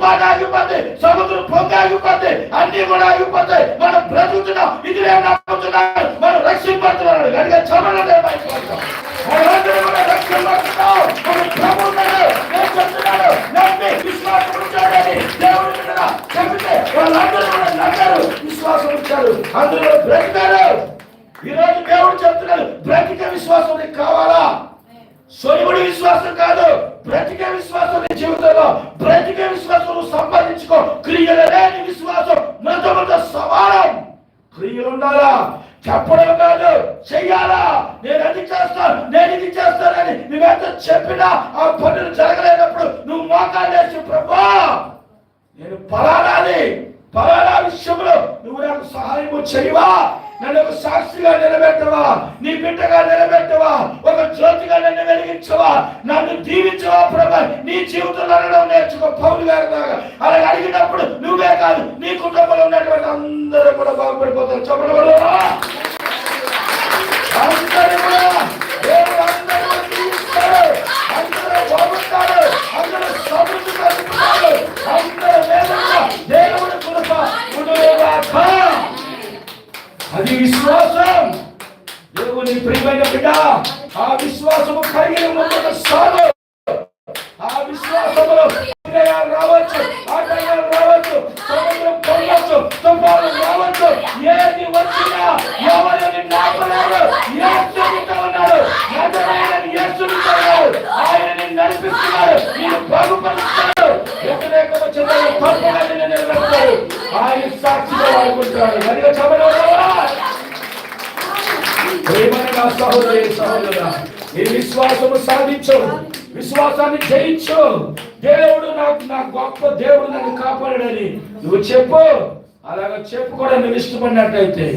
తుఫాను ఆగిపోతే, సముద్రం పొంగి ఆగిపోతే, అన్ని కూడా ఆగిపోతాయి. మనం బ్రతుకుతున్నాం, ఇది నమ్ముతున్నాం, మనం రక్షింపడుతున్నాడు. కనుక చమలనే బయటపడతాం, మనందరూ కూడా రక్షింపడుతున్నాం. మనం ప్రభువున్నాడు, నేను చెప్తున్నాను, నమ్మి విశ్వాసం ఉంచాడని దేవుడు చెప్తే వాళ్ళందరూ కూడా నమ్మారు, విశ్వాసం ఉంచారు, అందులో బ్రతికారు. ఈరోజు దేవుడు చెప్తున్నాడు, బ్రతికే విశ్వాసం నీకు కావాలా? సొలుగుడి విశ్వాసం కాదు, బ్రతికే విశ్వాసం నీ జీవితంలో. బ్రతికే విశ్వాసం సంపాదించుకో. క్రియలు లేని విశ్వాసం మృతముతో సమానం. క్రియలు ఉండాలా, చెప్పడం కాదు, చెయ్యాలా. నేను అది చేస్తాను, నేను ఇది చేస్తానని నువ్వెంత చెప్పినా ఆ పనులు జరగలేనప్పుడు నువ్వు మోకాలేసి, ప్రభువా నేను పలానా విషయంలో నువ్వు నాకు సహాయము చేయవా, నన్ను ఒక సాక్షిగా నిలబెట్టవా, నీ బిడ్డగా నిలబెట్టవా, ఒక జ్యోతిగా నన్ను వెలిగించవా, నన్ను దీవించవా ప్రభా, నీ జీవితంలో అనడం నేర్చుకో. పౌలు గారి దాకా అలా అడిగినప్పుడు నువ్వే కాదు, నీ కుటుంబంలో ఉన్నటువంటి అందరూ కూడా బాగుపడిపోతారు. చెప్పడం అందరూ కూడా దేవుడు అందరూ దీవిస్తాడు, అందరూ బాగుంటారు, అందరూ సమృద్ధి కలుగుతారు, అందరూ దేవుడి కృప ఉండుగాక. అది విశ్వాసం. దేవుని ప్రియమైన బిడ్డ, ఆ విశ్వాసము కలిగిన ముందుకు సాగు. ఆ విశ్వాసములో రావచ్చు, ఆటంకాలు రావచ్చు, సముద్రం పొందవచ్చు, తుఫాను రావచ్చు, ఏది వచ్చినా ఎవరిని నాపలేరు. యేసునితో ఉన్నాడు, నజరేయుడైన యేసునితో ఉన్నాడు, ఆయనని నడిపిస్తున్నాడు, నేను బాగుపరుస్తాడు. వ్యతిరేకత చెందిన తప్పుగా నిన్ను నిలబెడతాడు, ఆయన సాక్షిగా వాడుకుంటాడు. కనుక చెప్పగలవా? ప్రియమైన సహోదరి సహోదరుడా, ఈ విశ్వాసము సాధించు, విశ్వాసాన్ని జయించు. దేవుడు నా గొప్ప దేవుడు నన్ను కాపాడని నువ్వు చెప్పు. అలాగ చెప్పుకోవడం నువ్వు ఇష్టపడినట్టయితే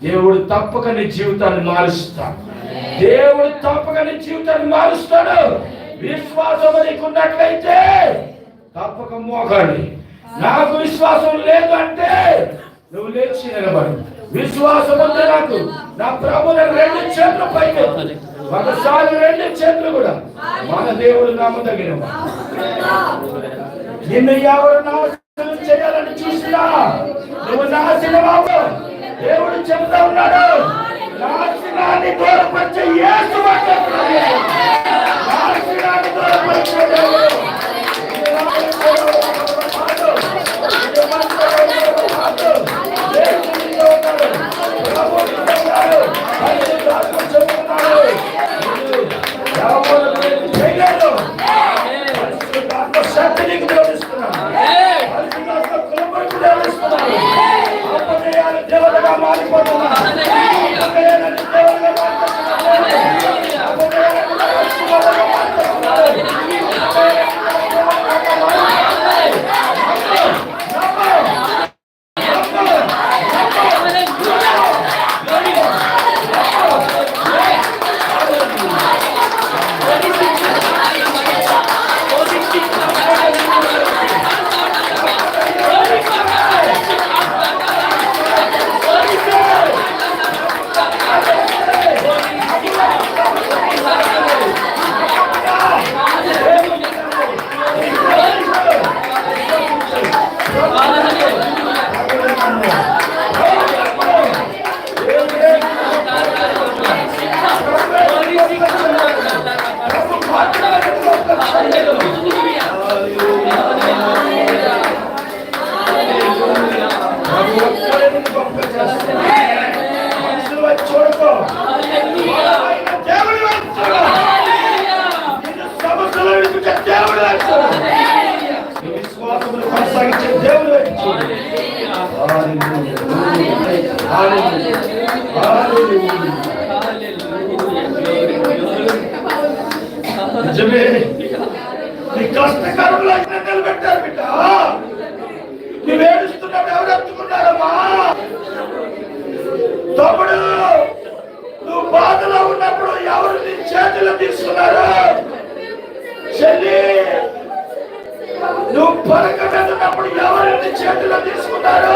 దేవుడు తప్పక నీ జీవితాన్ని మారుస్తాడు. దేవుడు తప్పక నీ జీవితాన్ని మారుస్తాడు. విశ్వాసం నీకున్నట్లయితే తప్పక మోకాలి. నాకు విశ్వాసం లేదు అంటే నువ్వు లేచి నిలబడు. విశ్వాసం ఉంది నాకు, నా ప్రభువుని రెండు చేతులు పైకి, ఒకసారి రెండు చేతులు కూడా. మన దేవుడు నమ్మదగిన. నిన్ను ఎవరు నాశనం చేయాలని చూసినా నువ్వు నాశనం అవ్వు. దేవుడు చెబుతా ఉన్నాడు, నాశనాన్ని దూరపరిచే యేసు మాట్లాడుతున్నాడు. నాశనాన్ని దూరపరిచే దేవుడు. నిజమే, నీ కష్టకాలంలో నిలబెట్టారు బిడ్డ. నువ్వు ఏడుస్తున్నప్పుడు ఎవరు ఎత్తుకున్నారమ్మా? తమ్ముడు, నువ్వు బాధలో ఉన్నప్పుడు ఎవరు నీ చేతిలో తీసుకున్నారు? చెల్లి, నువ్వు పరక మీద ఉన్నప్పుడు ఎవరు నీ చేతిలో తీసుకున్నారు?